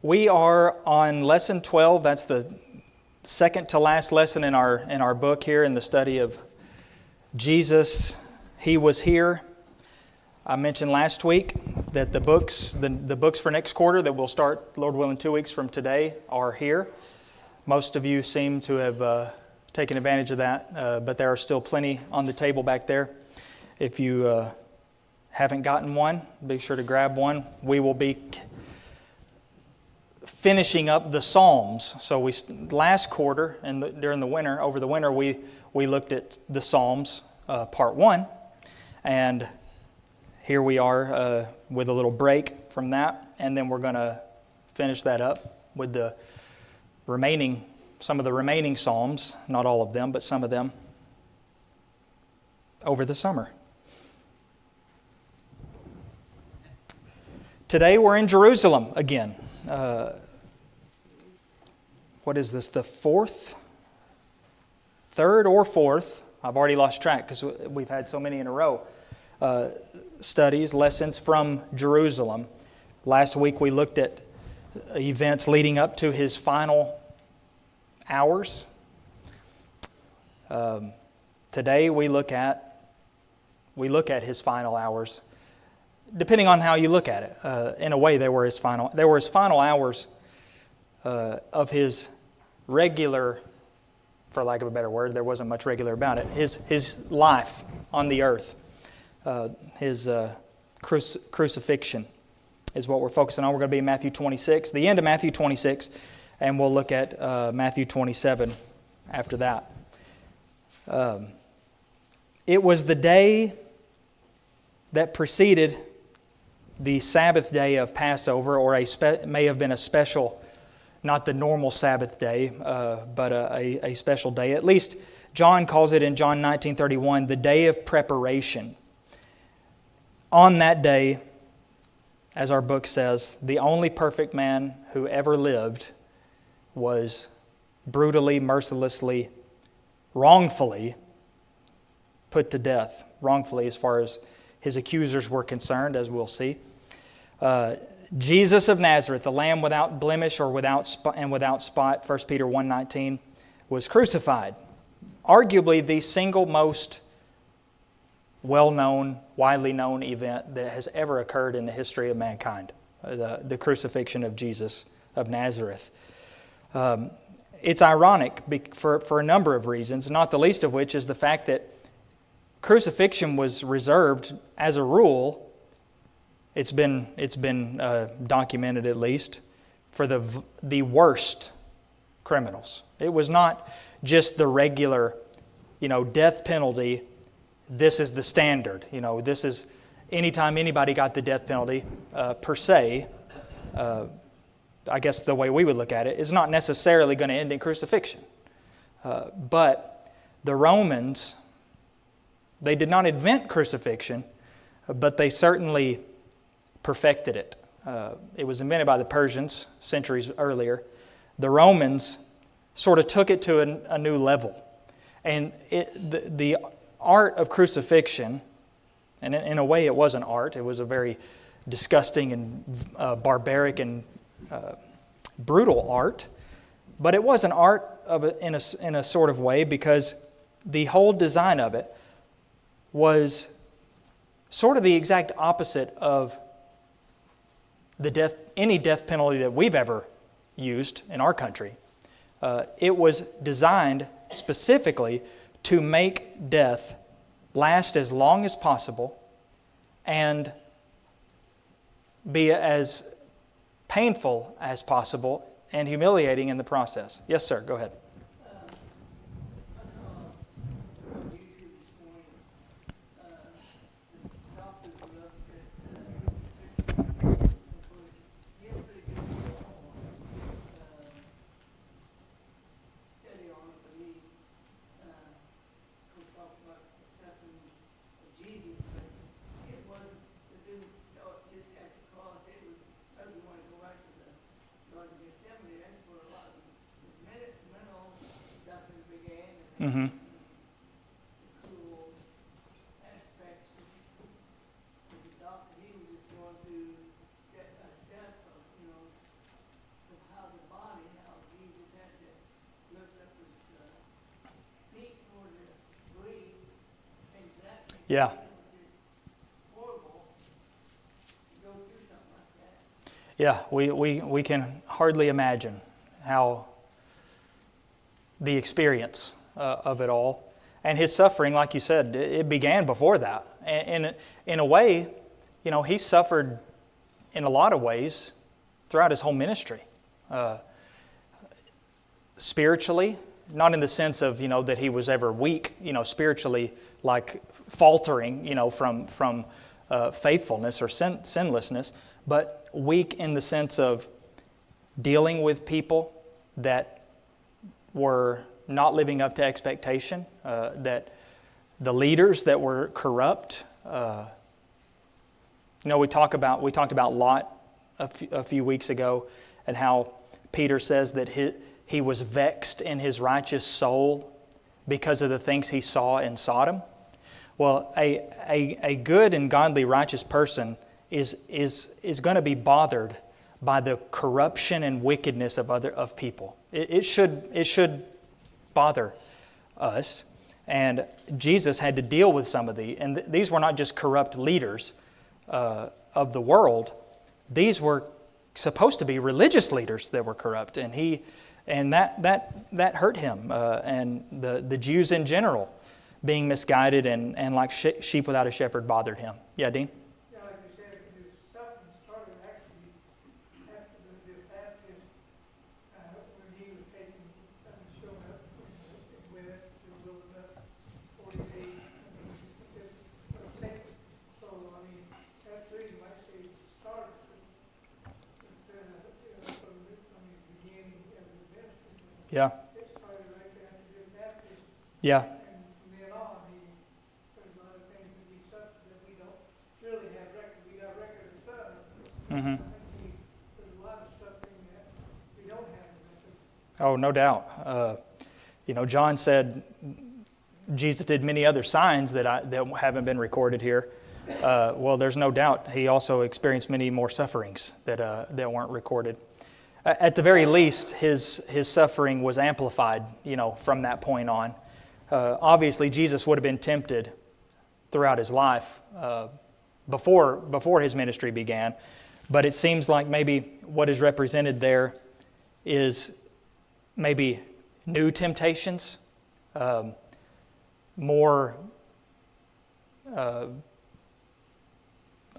We are on lesson 12. That's the second to last lesson in our book here in the study of Jesus. He was here. I mentioned last week that the books for next quarter that we'll start, Lord willing, 2 weeks from today are here. Most of you seem to have taken advantage of that, but there are still plenty on the table back there. If you haven't gotten one, be sure to grab one. We will be finishing up the Psalms. So last quarter and during the winter, over the winter, we looked at the Psalms, part 1, and here we are with a little break from that, and then we're going to finish that up with some of the remaining Psalms, not all of them, but some of them, over the summer. Today we're in Jerusalem again. What is this, the third or fourth? I've already lost track because we've had so many in a row. Lessons from Jerusalem. Last week we looked at events leading up to His final hours. Today we look at His final hours. Depending on how you look at it, in a way they were His final hours of His regular, for lack of a better word, there wasn't much regular about it, His life on the earth. His crucifixion is what we're focusing on. We're going to be in Matthew 26, the end of Matthew 26, and we'll look at Matthew 27 after that. It was the day that preceded the Sabbath day of Passover, or may have been a special, not the normal Sabbath day, but a special day. At least John calls it in John 19:31, the day of preparation. On that day, as our book says, the only perfect man who ever lived was brutally, mercilessly, wrongfully put to death. Wrongfully as far as his accusers were concerned, as we'll see. Jesus of Nazareth, the Lamb without blemish or without spot, 1 Peter 1:19, was crucified. Arguably the single most well-known, widely known event that has ever occurred in the history of mankind, the crucifixion of Jesus of Nazareth. It's ironic for a number of reasons, not the least of which is the fact that crucifixion was reserved, as a rule, it's been documented at least, for the worst criminals. It was not just the regular, death penalty. This is the standard. This is anytime anybody got the death penalty, per se, I guess the way we would look at it, is not necessarily going to end in crucifixion. But the Romans, they did not invent crucifixion, but they certainly perfected it. It was invented by the Persians centuries earlier. The Romans sort of took it to a new level. And the art of crucifixion, and in a way it was an art, it was a very disgusting and barbaric and brutal art, but it was an art in a sort of way, because the whole design of it was sort of the exact opposite of any death penalty that we've ever used in our country. It was designed specifically to make death last as long as possible and be as painful as possible and humiliating in the process. Yes, sir, go ahead. Mm-hmm. Yeah. Yeah, we can hardly imagine how the experience of it all. And his suffering, like you said, it began before that. And in a way, he suffered in a lot of ways throughout his whole ministry. Spiritually, not in the sense of, that he was ever weak, spiritually, like faltering, from faithfulness or sinlessness, but weak in the sense of dealing with people that were not living up to expectation, that the leaders that were corrupt. We talked about Lot a few weeks ago, and how Peter says that he was vexed in his righteous soul because of the things he saw in Sodom. Well, a good and godly righteous person is going to be bothered by the corruption and wickedness of people. It should bother us. And Jesus had to deal with some of these. And these were not just corrupt leaders of the world. These were supposed to be religious leaders that were corrupt. And that hurt him. And the Jews in general being misguided and like sheep without a shepherd bothered him. Yeah, Dean? Yeah, like you said, his suffering started actually after the baptism, when he was taken, showing up with it to the wilderness, 40 days. So, that's really like they started from the beginning of the ministry. Yeah. It started right after his baptism. Yeah. Mm-hmm. Oh, no doubt. John said Jesus did many other signs that haven't been recorded here. Well, there's no doubt he also experienced many more sufferings that weren't recorded. At the very least, his suffering was amplified, from that point on. Obviously, Jesus would have been tempted throughout his life before his ministry began. But it seems like maybe what is represented there is maybe new temptations, more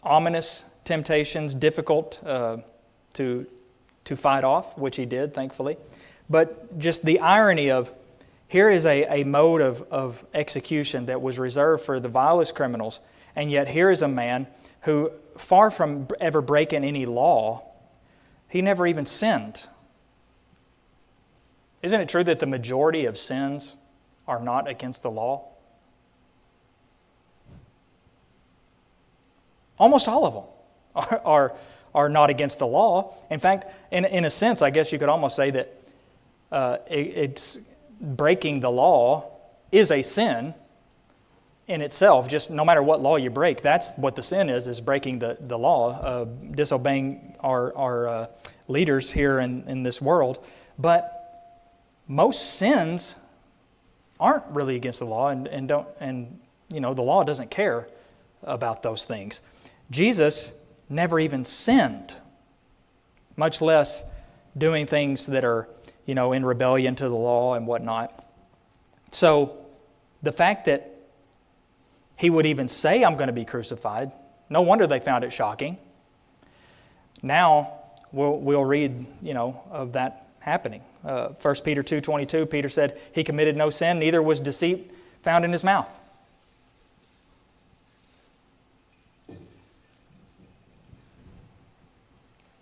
ominous temptations, difficult to fight off, which he did, thankfully. But just the irony of, here is a mode of execution that was reserved for the vilest criminals, and yet here is a man who, far from ever breaking any law, he never even sinned. Isn't it true that the majority of sins are not against the law? Almost all of them are not against the law. In fact, in a sense, I guess you could almost say that it's breaking the law is a sin in itself. Just no matter what law you break, that's what the sin is breaking the law, disobeying our leaders here in this world. But most sins aren't really against the law, and the law doesn't care about those things. Jesus never even sinned, much less doing things that are in rebellion to the law and whatnot. So the fact that he would even say, "I'm going to be crucified," no wonder they found it shocking. Now we'll read of that happening. 1 Peter 2:22, Peter said, "He committed no sin, neither was deceit found in his mouth."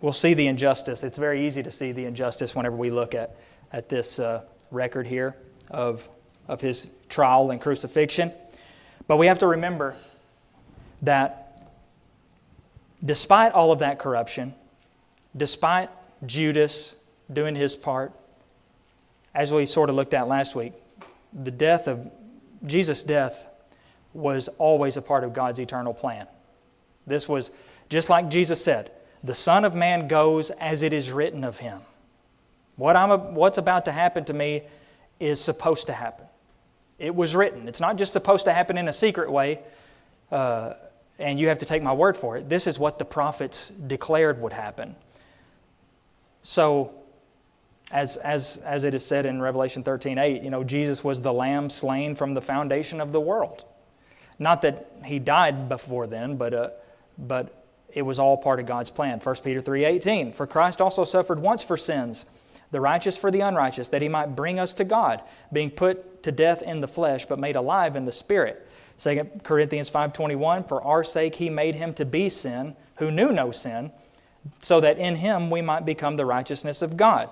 We'll see the injustice. It's very easy to see the injustice whenever we look at this record here of his trial and crucifixion. But we have to remember that despite all of that corruption, despite Judas doing his part, as we sort of looked at last week, Jesus' death was always a part of God's eternal plan. This was, just like Jesus said, the Son of Man goes as it is written of him. What's about to happen to me is supposed to happen. It was written. It's not just supposed to happen in a secret way. and you have to take my word for it. This is what the prophets declared would happen. So, as it is said in Revelation 13:8, Jesus was the Lamb slain from the foundation of the world. Not that He died before then, but it was all part of God's plan. 1 Peter 3:18, for Christ also suffered once for sins, the righteous for the unrighteous, that He might bring us to God, being put to death in the flesh, but made alive in the Spirit. 2 Corinthians 5:21, for our sake He made Him to be sin, who knew no sin, so that in Him we might become the righteousness of God.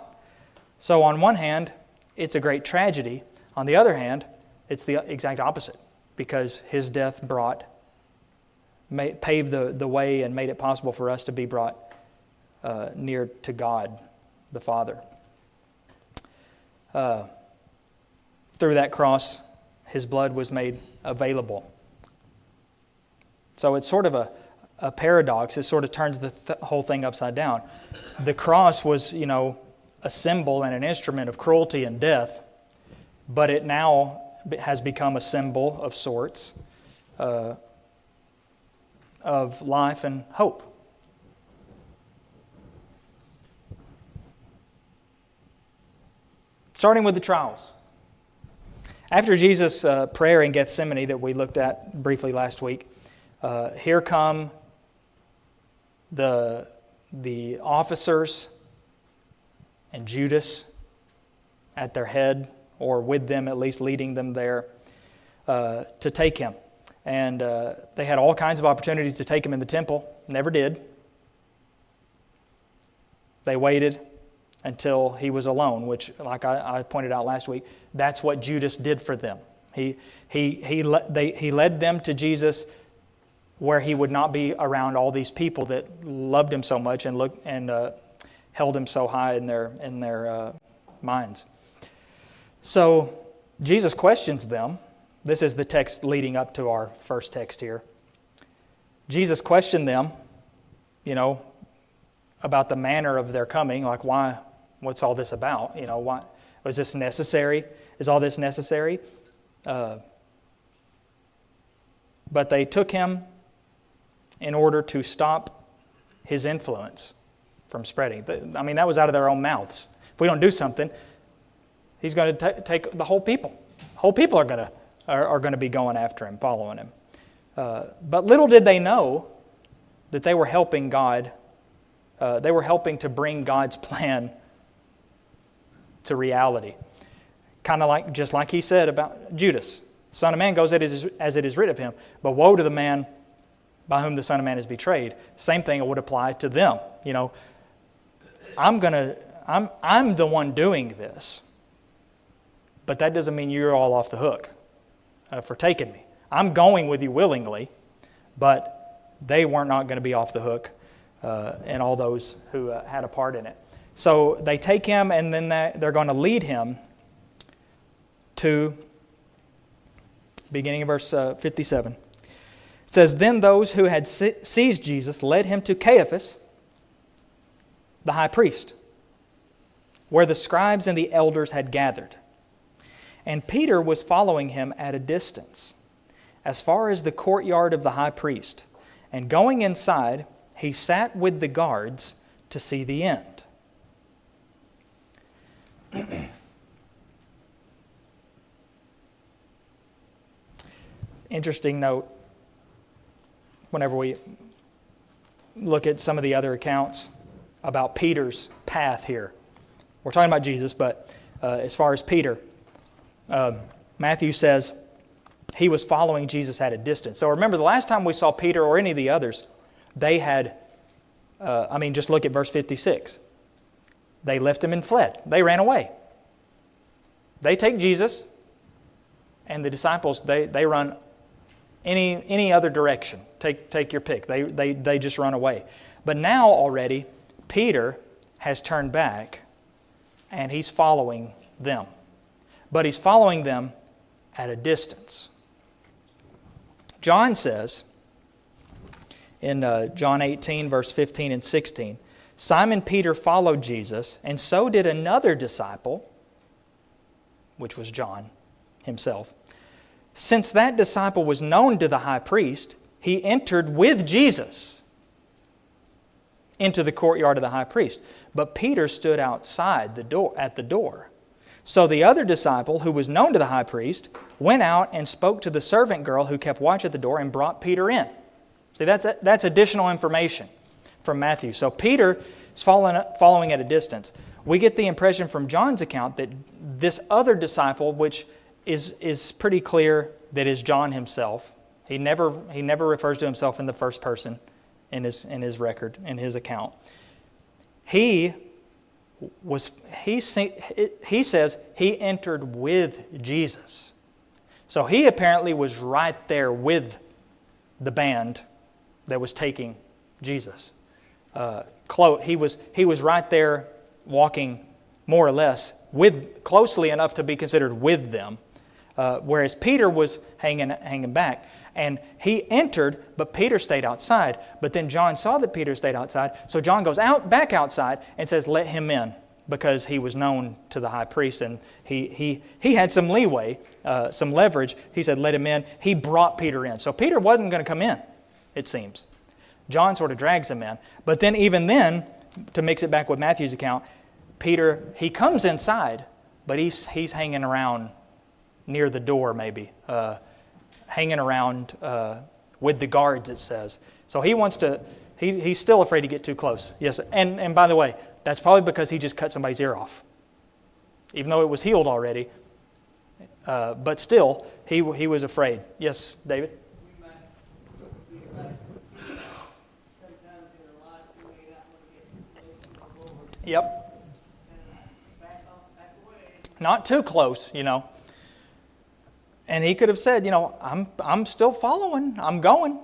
So on one hand, it's a great tragedy. On the other hand, it's the exact opposite, because His death paved the way and made it possible for us to be brought near to God, the Father. Through that cross, His blood was made available. So it's sort of a paradox. It sort of turns the whole thing upside down. The cross was, a symbol and an instrument of cruelty and death, but it now has become a symbol of sorts of life and hope. Starting with the trials. After Jesus' prayer in Gethsemane that we looked at briefly last week, here come the officers and Judas at their head, or with them at least, leading them there to take Him. And they had all kinds of opportunities to take Him in the temple. Never did. They waited until He was alone, which, like I pointed out last week, that's what Judas did for them. He led them to Jesus, where He would not be around all these people that loved Him so much and held Him so high in their minds. So Jesus questions them. This is the text leading up to our first text here. Jesus questioned them, about the manner of their coming, like why, what's all this about? Why was this necessary? Is all this necessary? But they took Him in order to stop His influence from spreading. That was out of their own mouths. If we don't do something, He's going to take the whole people. Whole people are going to be going after Him, following Him. But little did they know that they were helping God. They were helping to bring God's plan to reality. Kind of just like He said about Judas. The Son of Man goes as it is written of Him, but woe to the man by whom the Son of Man is betrayed. Same thing would apply to them. I'm the one doing this, but that doesn't mean you're all off the hook for taking me. I'm going with you willingly, but they were not going to be off the hook, and all those who had a part in it. So they take Him, and then they're going to lead Him to, beginning of verse 57. It says, then those who had seized Jesus led Him to Caiaphas, the high priest, where the scribes and the elders had gathered. And Peter was following Him at a distance, as far as the courtyard of the high priest. And going inside, he sat with the guards to see the end. Interesting note, whenever we look at some of the other accounts about Peter's path here. We're talking about Jesus, but as far as Peter, Matthew says he was following Jesus at a distance. So remember, the last time we saw Peter or any of the others, they had, just look at verse 56. They left Him and fled. They ran away. They take Jesus, and the disciples, they run any other direction. Take your pick. They just run away. But now already, Peter has turned back, and he's following them. But he's following them at a distance. John says, in John 18, verse 15 and 16, Simon Peter followed Jesus, and so did another disciple, which was John himself. Since that disciple was known to the high priest, he entered with Jesus into the courtyard of the high priest. But Peter stood outside the door, at the door. So the other disciple, who was known to the high priest, went out and spoke to the servant girl who kept watch at the door and brought Peter in. See, that's additional information from Matthew. So Peter is following at a distance. We get the impression from John's account that this other disciple, which is pretty clear that is John himself. He never refers to himself in the first person in his record, in his account. He says he entered with Jesus. So he apparently was right there with the band that was taking Jesus. He was right there walking more or less closely enough to be considered with them, whereas Peter was hanging back. And he entered, but Peter stayed outside. But then John saw that Peter stayed outside, so John goes back outside and says, "Let him in," because he was known to the high priest and he had some leeway, some leverage. He said, "Let him in." He brought Peter in. So Peter wasn't going to come in, it seems. John sort of drags him in. But then even then, to mix it back with Matthew's account, Peter, he comes inside, but he's hanging around near the door maybe, hanging around with the guards, it says. So he's still afraid to get too close. Yes, and by the way, that's probably because he just cut somebody's ear off. Even though it was healed already. But still, he was afraid. Yes, David? Yep. Not too close, And he could have said, I'm still following. I'm going.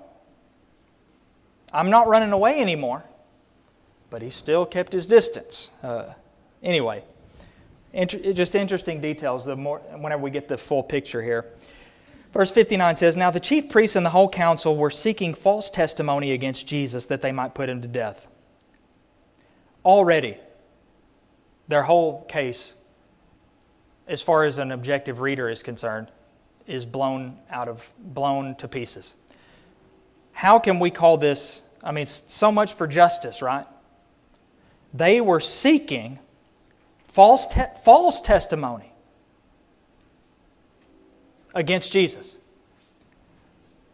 I'm not running away anymore. But he still kept his distance. Anyway, just interesting details whenever we get the full picture here. Verse 59 says, "Now the chief priests and the whole council were seeking false testimony against Jesus that they might put him to death." Already, their whole case, as far as an objective reader is concerned, is blown to pieces. How can we call this? So much for justice, right? They were seeking false testimony against Jesus.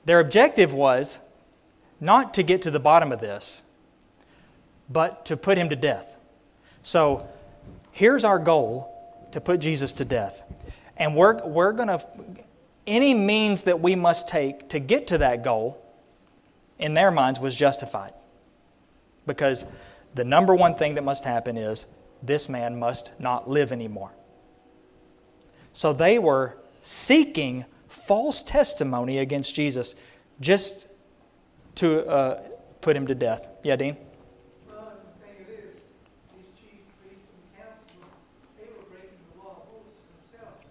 Their objective was not to get to the bottom of this, but to put him to death. So here's our goal, to put Jesus to death. And we're going to, any means that we must take to get to that goal, in their minds, was justified. Because the number one thing that must happen is this man must not live anymore. So they were seeking false testimony against Jesus just to put him to death. Yeah, Dean? Well, the thing is, these chief priests and council, they were breaking the law of Moses themselves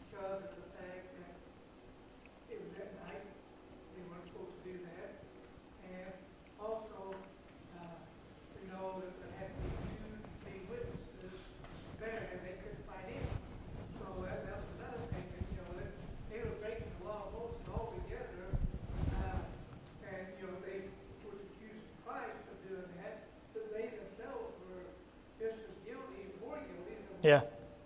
because of the fact that it was at night. They weren't supposed to do that. And also, we know that there had to be two key witnesses there, and they couldn't find any. So that was another thing that, that they were breaking the law of Moses altogether. And, they would accuse Christ of doing that, but they themselves were just as guilty, more guilty than Yeah.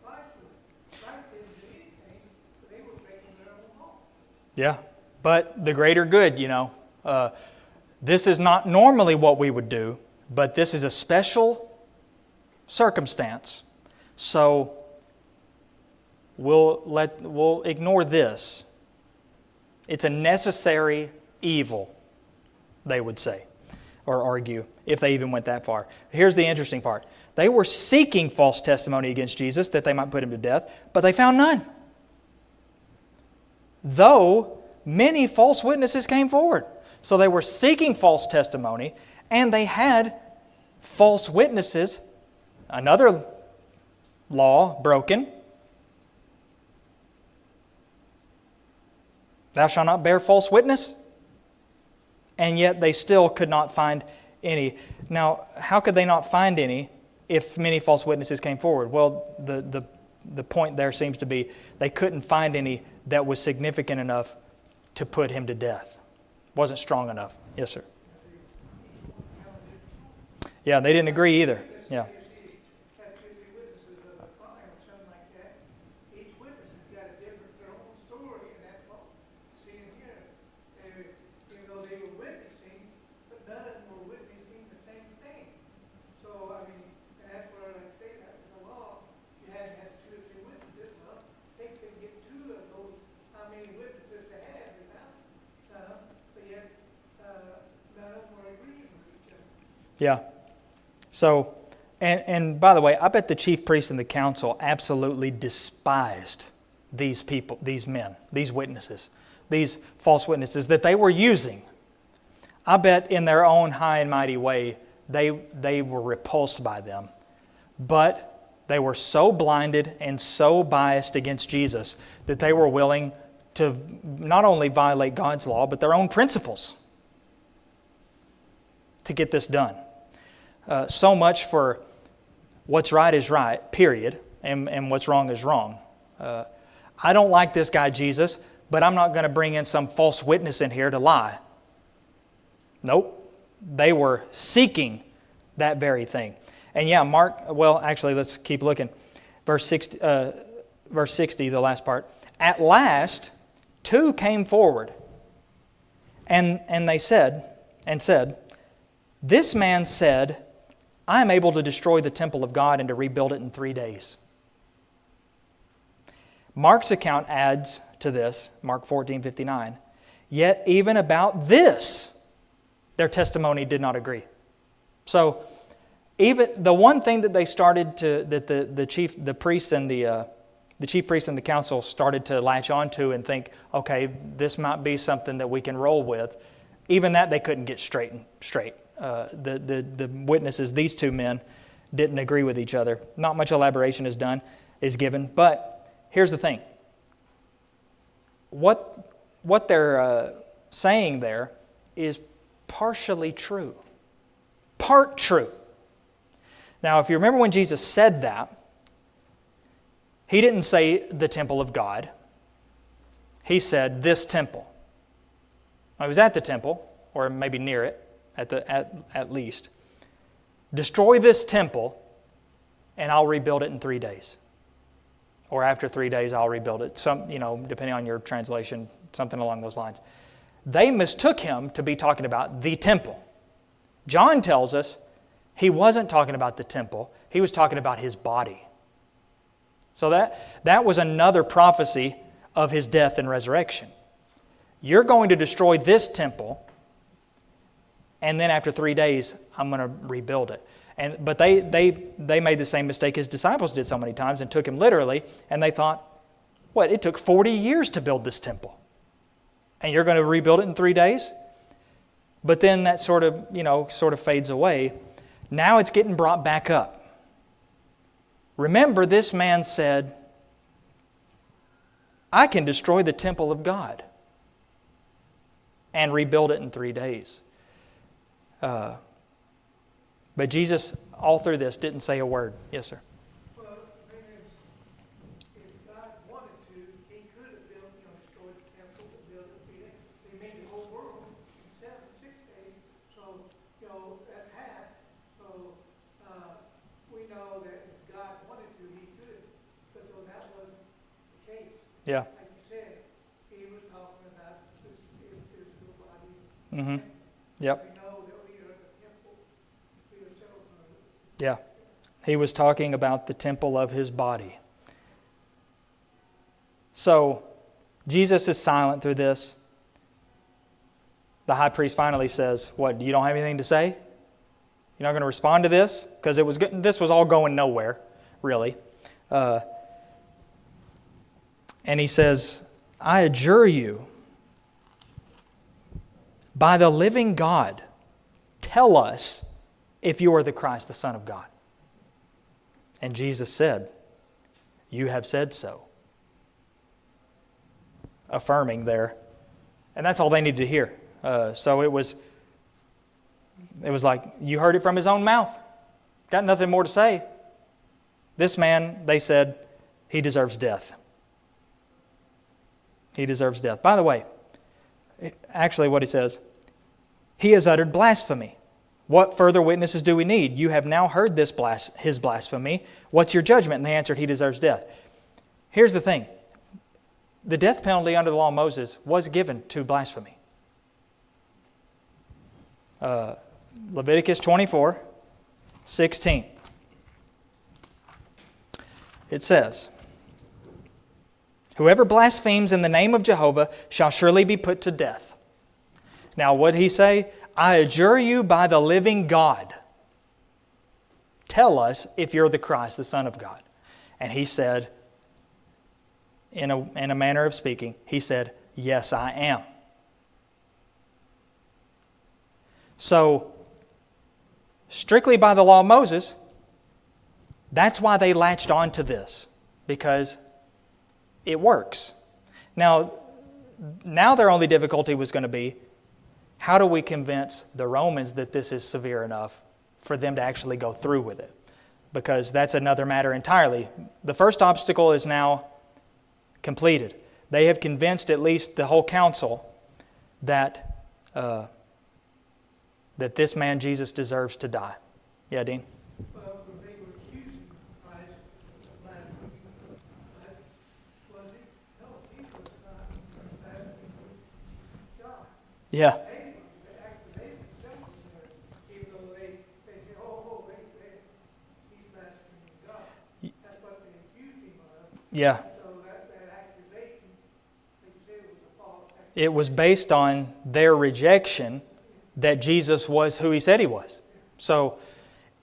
Christ was. Christ didn't do anything, but they were breaking their own law. Yeah. But the greater good, this is not normally what we would do, but this is a special circumstance. So we'll ignore this. It's a necessary evil, they would say, or argue, if they even went that far. Here's the interesting part. They were seeking false testimony against Jesus that they might put him to death, but they found none. Though many false witnesses came forward. So they were seeking false testimony, and they had false witnesses. Another law broken. Thou shalt not bear false witness. And yet they still could not find any. Now, how could they not find any if many false witnesses came forward? Well, the point there seems to be they couldn't find any that was significant enough to put him to death. Wasn't strong enough. Yes, sir. Yeah, they didn't agree either. Yeah. Yeah. So, and by the way, I bet the chief priest and the council absolutely despised these people, these men, these witnesses, these false witnesses that they were using. I bet in their own high and mighty way, they were repulsed by them. But they were so blinded and so biased against Jesus that they were willing to not only violate God's law, but their own principles to get this done. So much for what's right is right, period, and what's wrong is wrong. I don't like this guy, Jesus, but I'm not going to bring in some false witness in here to lie. Nope. They were seeking that very thing. And yeah, actually, let's keep looking. Verse 60, the last part. At last, two came forward, and they said, this man said, I am able to destroy the temple of God and to rebuild it in 3 days. Mark's account adds to this, Mark 14:59, yet even about this, their testimony did not agree. So, even the one thing that they started to, that the chief priest and the council started to latch onto and think, okay, this might be something that we can roll with, even that they couldn't get straight. The witnesses, these two men, didn't agree with each other. Not much elaboration is given, but here's the thing. What they're saying there is partially true. Part true. Now, if you remember when Jesus said that, He didn't say the temple of God. He said this temple. I was at the temple, or maybe near it, at least. Destroy this temple, and I'll rebuild it in 3 days. Or after 3 days, I'll rebuild it. Depending on your translation, something along those lines. They mistook Him to be talking about the temple. John tells us He wasn't talking about the temple. He was talking about His body. So that was another prophecy of His death and resurrection. You're going to destroy this temple, and then after 3 days, I'm going to rebuild it. But they made the same mistake His disciples did so many times and took Him literally, and they thought, what, it took 40 years to build this temple, and you're going to rebuild it in 3 days? But then that sort of fades away. Now it's getting brought back up. Remember, this man said, I can destroy the temple of God and rebuild it in 3 days. But Jesus, all through this, didn't say a word. Yes, sir. Well, the thing is, if God wanted to, He could have destroyed the temple and built it in 3 days. He made the whole world in 6 days. So, that's half. So, we know that if God wanted to, He could. But though that wasn't the case. Yeah. Like you said, He was talking about His physical body. Mm-hmm. Yep. Yeah. He was talking about the temple of His body. So, Jesus is silent through this. The high priest finally says, what, you don't have anything to say? You're not going to respond to this? Because this was all going nowhere, really. And he says, I adjure you, by the living God, tell us if you are the Christ, the Son of God. And Jesus said, you have said so. Affirming there. And that's all they needed to hear. So it was like, you heard it from His own mouth. Got nothing more to say. This man, they said, he deserves death. He deserves death. By the way, actually what he says, He has uttered blasphemy. What further witnesses do we need? You have now heard his blasphemy. What's your judgment?" And they answered, "He deserves death." Here's the thing. The death penalty under the law of Moses was given to blasphemy. Leviticus 24:16. It says, "Whoever blasphemes in the name of Jehovah shall surely be put to death." Now, what did he say? "I adjure you by the living God, tell us if you're the Christ, the Son of God." And he said, in a manner of speaking, he said, "Yes, I am." So, strictly by the law of Moses, that's why they latched on to this, because it works. Now their only difficulty was going to be, how do we convince the Romans that this is severe enough for them to actually go through with it? Because that's another matter entirely. The first obstacle is now completed. They have convinced at least the whole council that that this man Jesus deserves to die. Yeah, Dean? Well, when they were accusing Christ of blasphemy, was he? No, he was not blaspheming God. Yeah. They themselves were there, even though they said, he's blaspheming God. That's what they accused him of. Yeah. So that accusation, they said it was a false accusation. It was based on their rejection that Jesus was who he said he was. So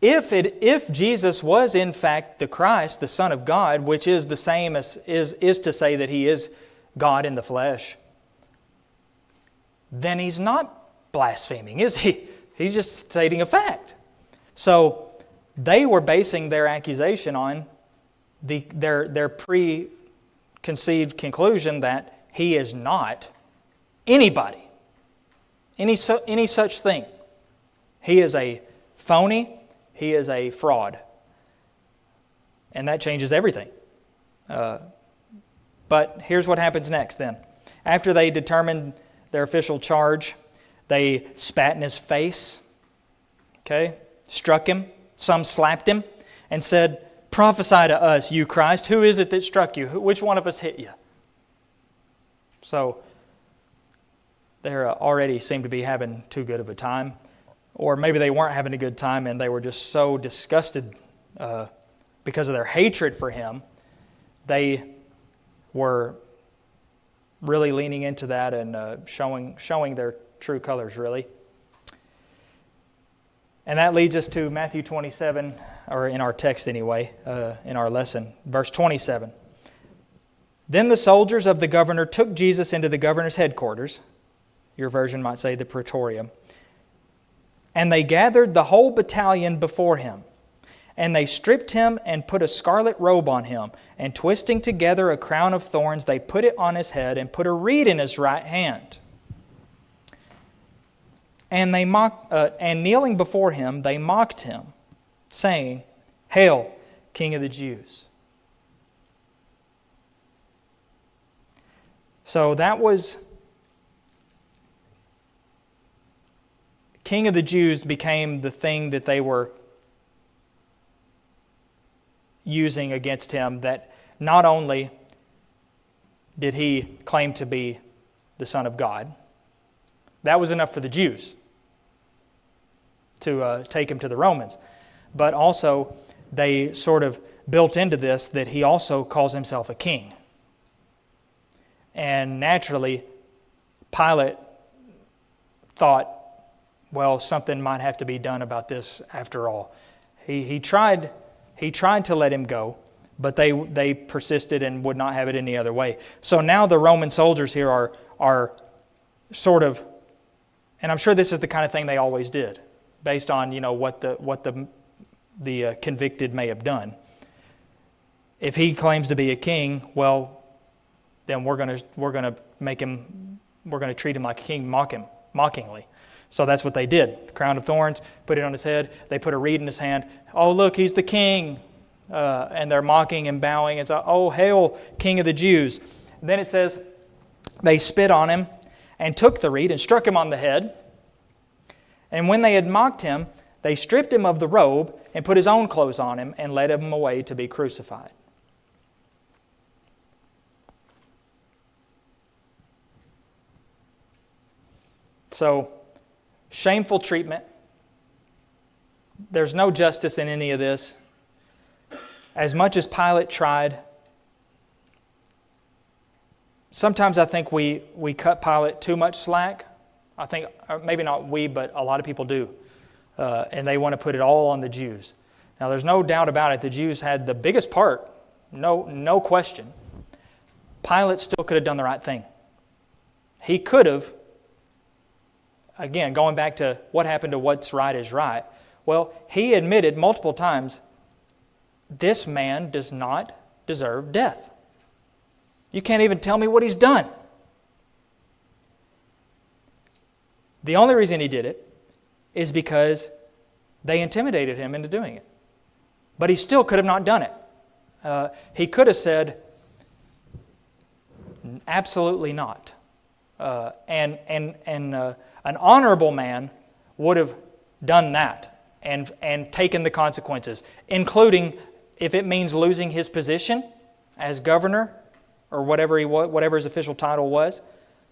if Jesus was in fact the Christ, the Son of God, which is the same as is to say that he is God in the flesh, then he's not blaspheming, is he? He's just stating a fact. So they were basing their accusation on their preconceived conclusion that he is not anybody, any such thing. He is a phony. He is a fraud. And that changes everything. But here's what happens next then. After they determined their official charge, they spat in his face, struck him, some slapped him, and said, "Prophesy to us, you Christ. Who is it that struck you? Which one of us hit you?" So they already seem to be having too good of a time. Or maybe they weren't having a good time and they were just so disgusted because of their hatred for him. They were really leaning into that and showing their true colors, really. And that leads us to Matthew 27, or in our text anyway, in our lesson, verse 27. "Then the soldiers of the governor took Jesus into the governor's headquarters," your version might say the praetorium, "and they gathered the whole battalion before him. And they stripped him and put a scarlet robe on him, and twisting together a crown of thorns, they put it on his head and put a reed in his right hand. And kneeling before him, they mocked him, saying, 'Hail, King of the Jews.'" So that was King of the Jews became the thing that they were using against him, that not only did he claim to be the Son of God, that was enough for the Jews to take him to the Romans, but also they sort of built into this that he also calls himself a king. And naturally, Pilate thought, well, something might have to be done about this after all. He tried to let him go, but they persisted and would not have it any other way. So now the Roman soldiers here are sort of, and I'm sure this is the kind of thing they always did, based on what the convicted may have done. If he claims to be a king, well, then we're going to treat him like a king, mockingly. So that's what they did. The crown of thorns, put it on his head. They put a reed in his hand. "Oh, look, he's the king." And they're mocking and bowing. It's, "Oh, hail, King of the Jews." And then it says, they spit on him and took the reed and struck him on the head. And when they had mocked him, they stripped him of the robe and put his own clothes on him and led him away to be crucified. So, shameful treatment. There's no justice in any of this. As much as Pilate tried, sometimes I think we cut Pilate too much slack. I think, maybe not we, but a lot of people do. And they want to put it all on the Jews. Now, there's no doubt about it. The Jews had the biggest part, no question. Pilate still could have done the right thing. He could have, again, going back to what happened to what's right is right. Well, he admitted multiple times, this man does not deserve death. You can't even tell me what he's done. The only reason he did it is because they intimidated him into doing it. But he still could have not done it. He could have said, absolutely not. And an honorable man would have done that and taken the consequences, including if it means losing his position as governor or whatever his official title was,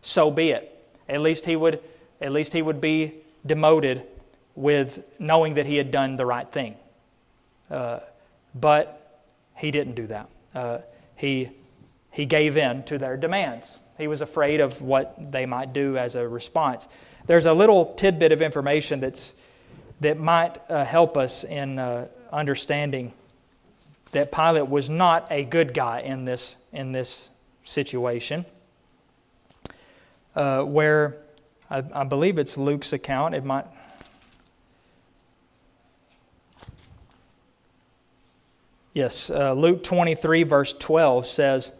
so be it. At least he would be demoted with knowing that he had done the right thing. But he didn't do that. He gave in to their demands. He was afraid of what they might do as a response. There's a little tidbit of information that might help us in understanding that Pilate was not a good guy in this situation. Where I believe it's Luke's account. It might. Yes, Luke 23 verse 12 says,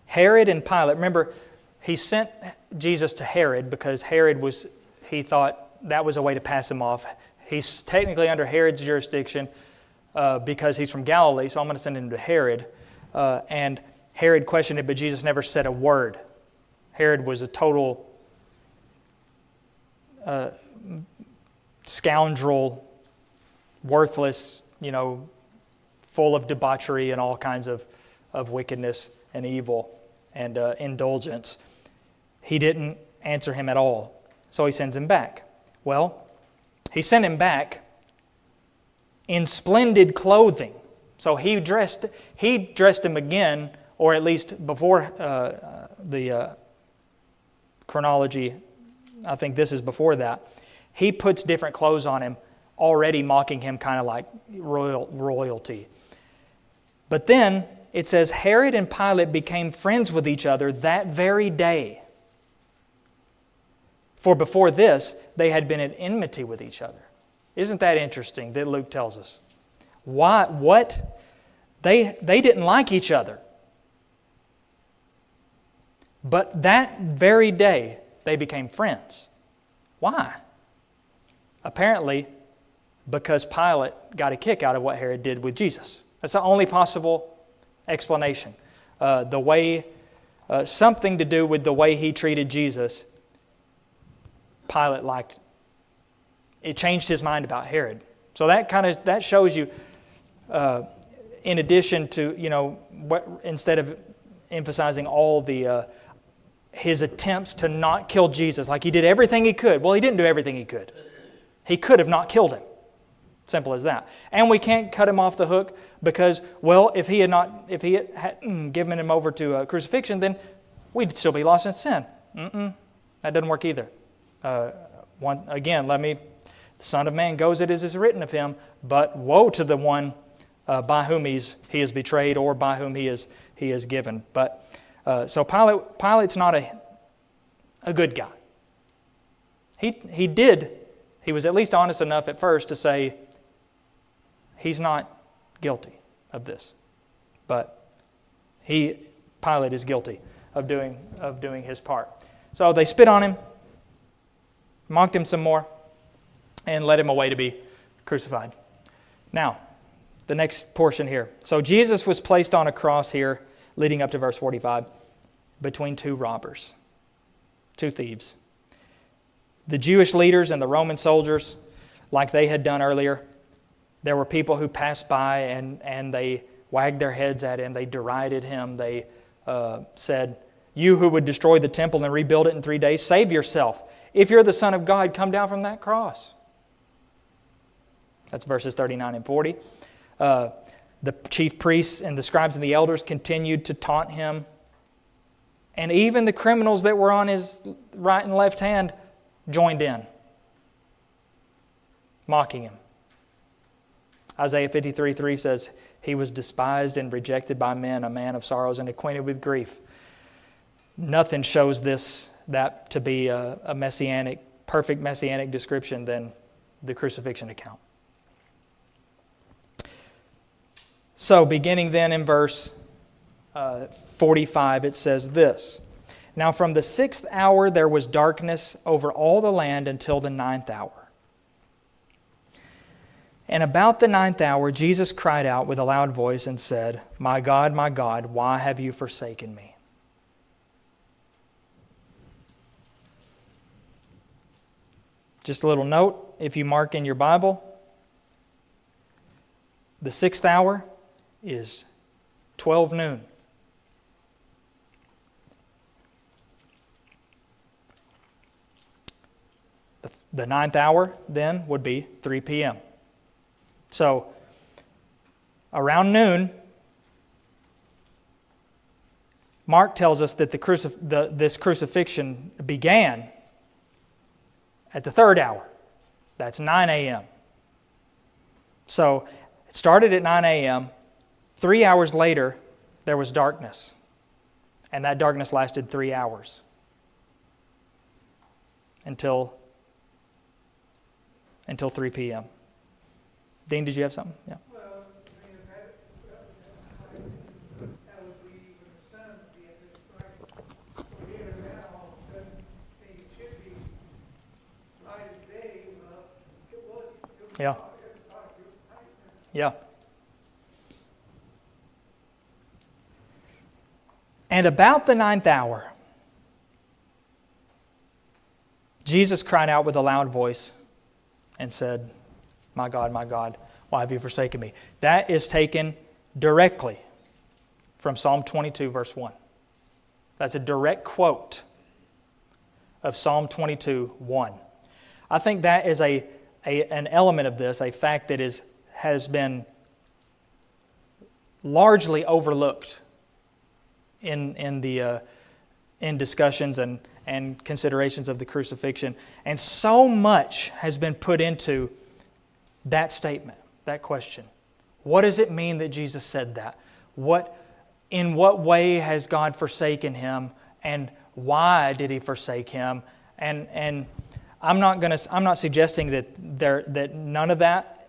Herod and Pilate. Remember, he sent Jesus to Herod because he thought that was a way to pass him off. He's technically under Herod's jurisdiction because he's from Galilee, so I'm going to send him to Herod. And Herod questioned it, but Jesus never said a word. Herod was a total scoundrel, worthless, full of debauchery and all kinds of wickedness and evil and indulgence. He didn't answer him at all, so he sends him back. Well, he sent him back in splendid clothing. So he dressed him again, or at least before the chronology, I think this is before that. He puts different clothes on him, already mocking him kind of like royalty. But then it says Herod and Pilate became friends with each other that very day. For before this, they had been at enmity with each other. Isn't that interesting that Luke tells us? Why? What? They didn't like each other. But that very day, they became friends. Why? Apparently, because Pilate got a kick out of what Herod did with Jesus. That's the only possible explanation. Something to do with the way he treated Jesus, Pilate liked. It changed his mind about Herod. So that shows you, in addition to instead of emphasizing all the his attempts to not kill Jesus, like he did everything he could. Well, he didn't do everything he could. He could have not killed him. Simple as that. And we can't cut him off the hook because, well, if he had given him over to crucifixion, then we'd still be lost in sin. That doesn't work either. The Son of Man goes it as is written of him, but woe to the one by whom he is betrayed or by whom he is given. But so Pilate's not a good guy. He was at least honest enough at first to say he's not guilty of this, but Pilate is guilty of doing his part. So they spit on him, mocked him some more, and led him away to be crucified. Now, the next portion here. So Jesus was placed on a cross here, leading up to verse 45, between two robbers, two thieves. The Jewish leaders and the Roman soldiers, like they had done earlier, there were people who passed by and they wagged their heads at him. They derided him. They said, "You who would destroy the temple and rebuild it in 3 days, save yourself. If you're the Son of God, come down from that cross." That's verses 39 and 40. The chief priests and the scribes and the elders continued to taunt him. And even the criminals that were on his right and left hand joined in, mocking him. Isaiah 53:3 says, "He was despised and rejected by men, a man of sorrows and acquainted with grief." Nothing shows that to be a perfect messianic description than the crucifixion account. So, beginning then in verse 45, it says this: "Now from the 6th hour there was darkness over all the land until the 9th hour. And about the 9th hour Jesus cried out with a loud voice and said, 'My God, why have you forsaken me?'" Just a little note, if you mark in your Bible, the 6th hour is 12 noon. The 9th hour then would be 3 p.m. So, around noon, Mark tells us that this crucifixion began at the 3rd hour. That's 9 a.m. So, it started at 9 a.m. 3 hours later, there was darkness. And that darkness lasted 3 hours. Until 3 p.m. Dean, did you have something? Yeah. Well, I mean, that would be when the sun being described. So here now, all of a sudden, it should be light as day. Well, it was Yeah. dark, it was dark, it was night. Yeah. And about the 9th hour, Jesus cried out with a loud voice and said, my God, why have you forsaken me?" That is taken directly from Psalm 22, verse 1. That's a direct quote of Psalm 22, 1. I think that is an element of this, a fact that has been largely overlooked in discussions and considerations of the crucifixion. And so much has been put into that statement, that question. What does it mean that Jesus said that? In what way has God forsaken him, and why did he forsake him? And I'm not suggesting that none of that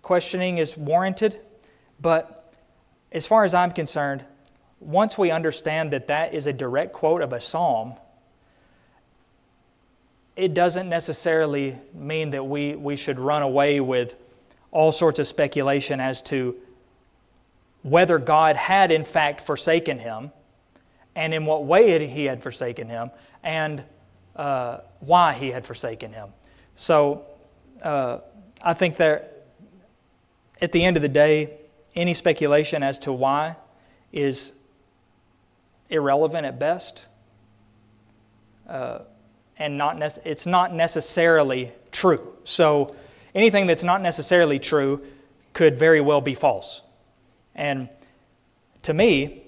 questioning is warranted, but as far as I'm concerned, once we understand that is a direct quote of a psalm, it doesn't necessarily mean that we should run away with all sorts of speculation as to whether God had in fact forsaken him, and in what way he had forsaken him, and why he had forsaken him. So I think that at the end of the day, any speculation as to why is irrelevant at best. And it's not necessarily true. So anything that's not necessarily true could very well be false. And to me,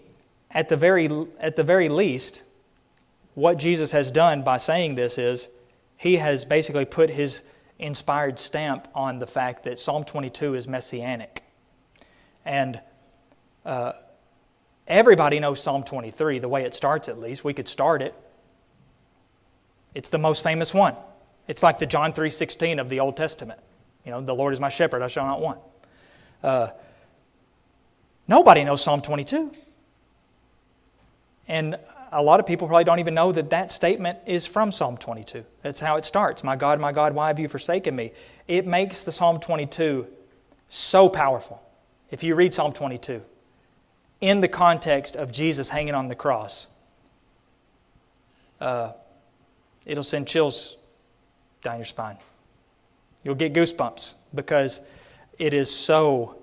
at the very least, what Jesus has done by saying this is he has basically put his inspired stamp on the fact that Psalm 22 is messianic. And everybody knows Psalm 23, the way it starts at least. We could start it. It's the most famous one. It's like the John 3:16 of the Old Testament. The Lord is my shepherd, I shall not want. Nobody knows Psalm 22. And a lot of people probably don't even know that statement is from Psalm 22. That's how it starts. My God, why have you forsaken me? It makes the Psalm 22 so powerful. If you read Psalm 22, in the context of Jesus hanging on the cross, it'll send chills down your spine. You'll get goosebumps because it is so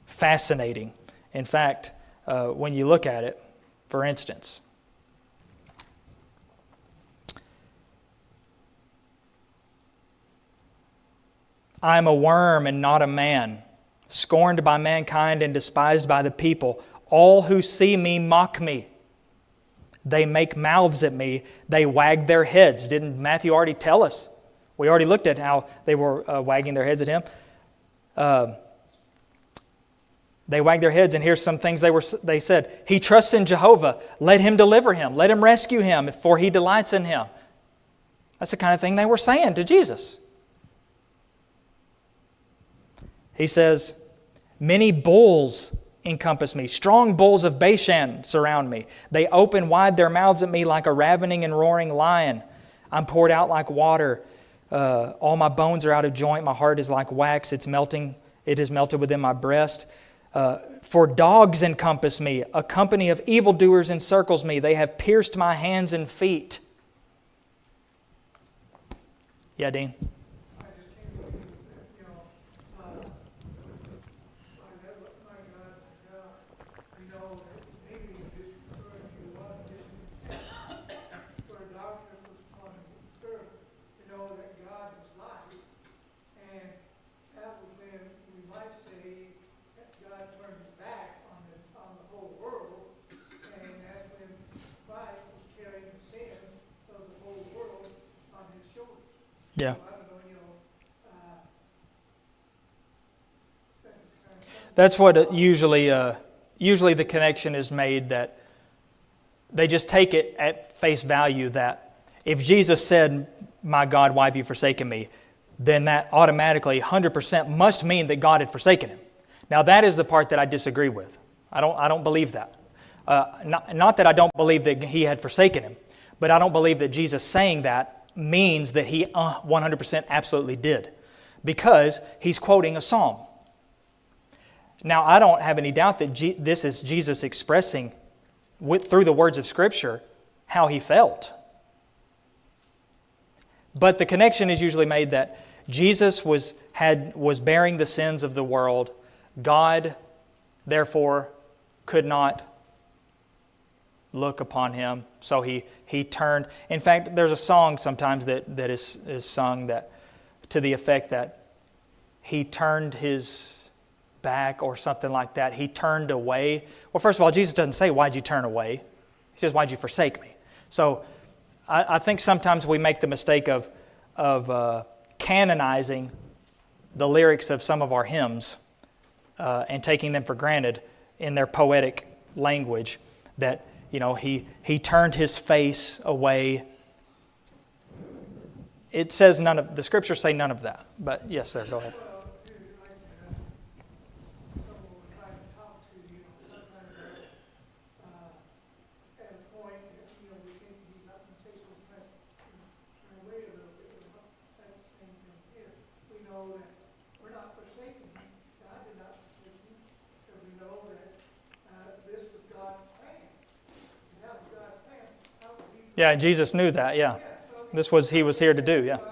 fascinating. In fact, when you look at it, for instance, I am a worm and not a man, scorned by mankind and despised by the people. All who see me mock me. They make mouths at me. They wag their heads. Didn't Matthew already tell us? We already looked at how they were wagging their heads at him. They wagged their heads, and here's some things they said. He trusts in Jehovah. Let him deliver him. Let him rescue him, for he delights in him. That's the kind of thing they were saying to Jesus. He says, many bulls encompass me. Strong bulls of Bashan surround me. They open wide their mouths at me like a ravening and roaring lion. I'm poured out like water. All my bones are out of joint. My heart is like wax. It is melted within my breast. For dogs encompass me. A company of evildoers encircles me. They have pierced my hands and feet. Yeah, Dean? Yeah. That's what usually the connection is made, that they just take it at face value that if Jesus said, my God, why have you forsaken me? Then that automatically 100% must mean that God had forsaken him. Now that is the part that I disagree with. I don't believe that. Not that I don't believe that he had forsaken him, but I don't believe that Jesus saying that means that he 100% absolutely did, because he's quoting a psalm. Now, I don't have any doubt that this is Jesus expressing through the words of Scripture how he felt. But the connection is usually made that Jesus was bearing the sins of the world. God, therefore, could not look upon him, so he turned. In fact, there's a song sometimes that is sung that to the effect that he turned his back or something like that. He turned away. Well, first of all, Jesus doesn't say, why'd you turn away? He says, why'd you forsake me? So I think sometimes we make the mistake of canonizing the lyrics of some of our hymns and taking them for granted in their poetic language, that he turned his face away. It says the Scriptures say none of that. But yes, sir, go ahead. Yeah, Jesus knew that, yeah. This was he was here to do, yeah. I know it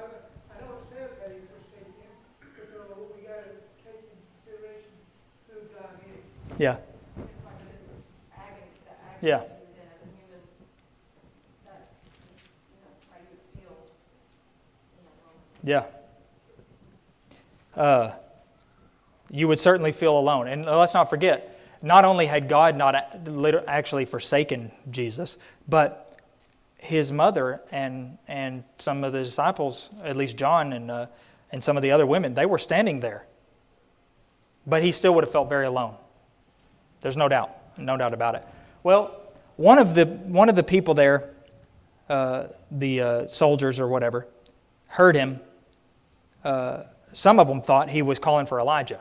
says that he forsaken him, but we got to take into consideration who God is. Yeah. It's like this agony, the agony Yeah. that he was in as a human, that, how you would feel in that moment. Yeah. You would certainly feel alone. And let's not forget, not only had God not actually forsaken Jesus, but his mother and some of the disciples, at least John and some of the other women, they were standing there. But he still would have felt very alone. There's no doubt about it. Well, one of the people there, the soldiers or whatever, heard him. Some of them thought he was calling for Elijah.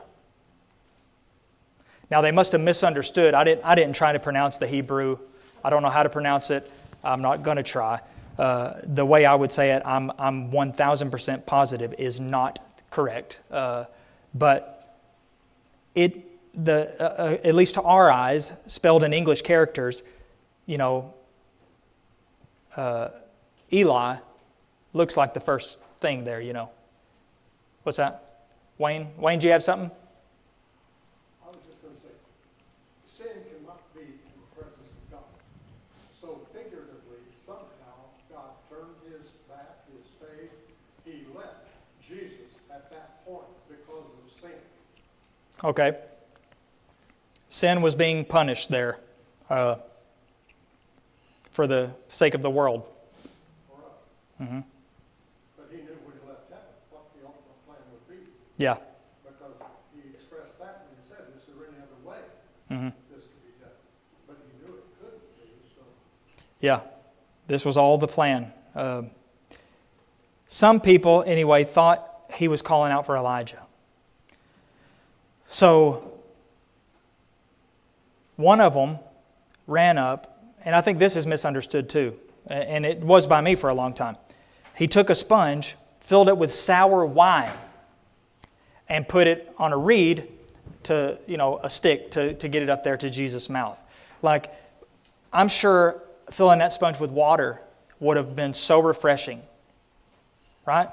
Now they must have misunderstood. I didn't try to pronounce the Hebrew. I don't know how to pronounce it. I'm not going to try. The way I would say it, I'm 1,000% positive is not correct. But at least to our eyes, spelled in English characters, Eli looks like the thing there, What's that? Wayne, do you have something? I was just going to say, sin cannot be in the presence of God. So figuratively, somehow, God turned his back, his face. He left Jesus at that point because of sin. Okay. Sin was being punished there for the sake of the world. For us. Mm-hmm. But he knew when he left heaven what the ultimate plan would be. Yeah. Because he expressed that when he said, is there any other way Mm-hmm. this could be done? But he knew it couldn't be, so. Yeah. This was all the plan. Some people, anyway, thought he was calling out for Elijah. So, one of them ran up, and I think this is misunderstood too, and it was by me for a long time. He took a sponge, filled it with sour wine, and put it on a reed to, a stick to get it up there to Jesus' mouth. Like, I'm sure filling that sponge with water would have been so refreshing, right?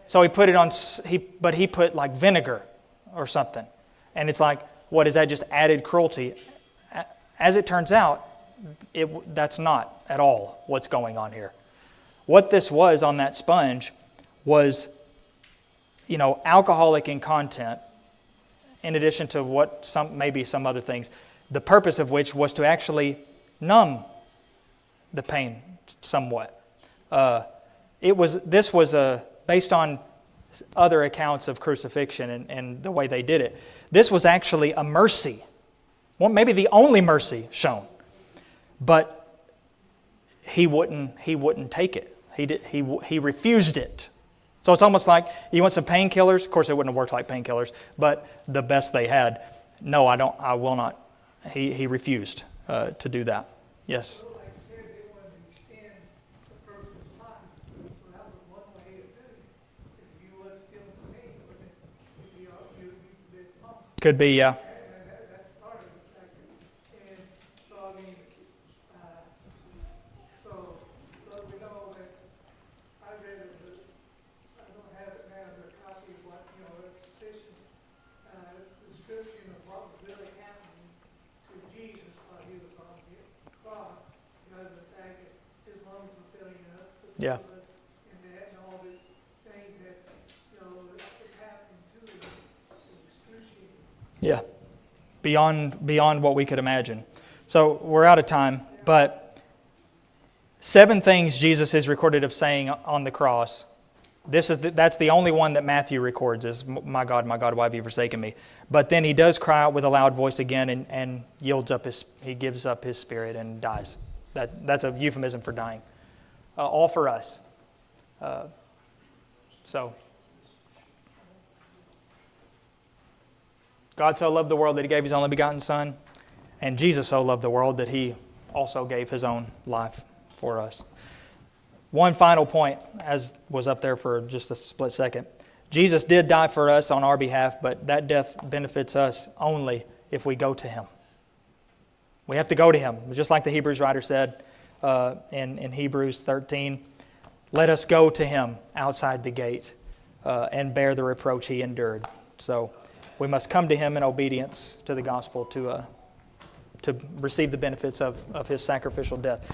So he put it on, but he put like vinegar or something. And it's like, what is that, just added cruelty? As it turns out, that's not at all what's going on here. What this was on that sponge was, alcoholic in content, in addition to maybe some other things, the purpose of which was to actually numb the pain somewhat. This was based on other accounts of crucifixion and the way they did it. This was actually a mercy. Well, maybe the only mercy shown. But he wouldn't take it. He refused it. So it's almost like, you want some painkillers? Of course, it wouldn't have worked like painkillers, but the best they had. No, I will not. He refused to do that. Yes? Like I said, they wanted to extend the person's life. So that was one way of doing it. If you wasn't feeling the pain, you'd be pumped. Could be, yeah. That's part of it. And so, I mean, so we know that I read it, but I don't have it now, the copy of what, a sufficient description of what was really happening to Jesus while he was on the cross, because of the fact that his lungs were filling up. Yeah. And that and all these things that, that happened to him was excruciating. Yeah. Beyond what we could imagine. So we're out of time, but 7 things Jesus is recorded of saying on the cross. That's the only one that Matthew records is, my God, why have you forsaken me? But then he does cry out with a loud voice again and he gives up his spirit and dies. That's a euphemism for dying. All for us. So God so loved the world that he gave his only begotten Son, and Jesus so loved the world that he also gave his own life for us. One final point, as was up there for just a split second. Jesus did die for us on our behalf, but that death benefits us only if we go to him. We have to go to him. Just like the Hebrews writer said in Hebrews 13, let us go to him outside the gate and bear the reproach he endured. So we must come to him in obedience to the gospel to receive the benefits of his sacrificial death.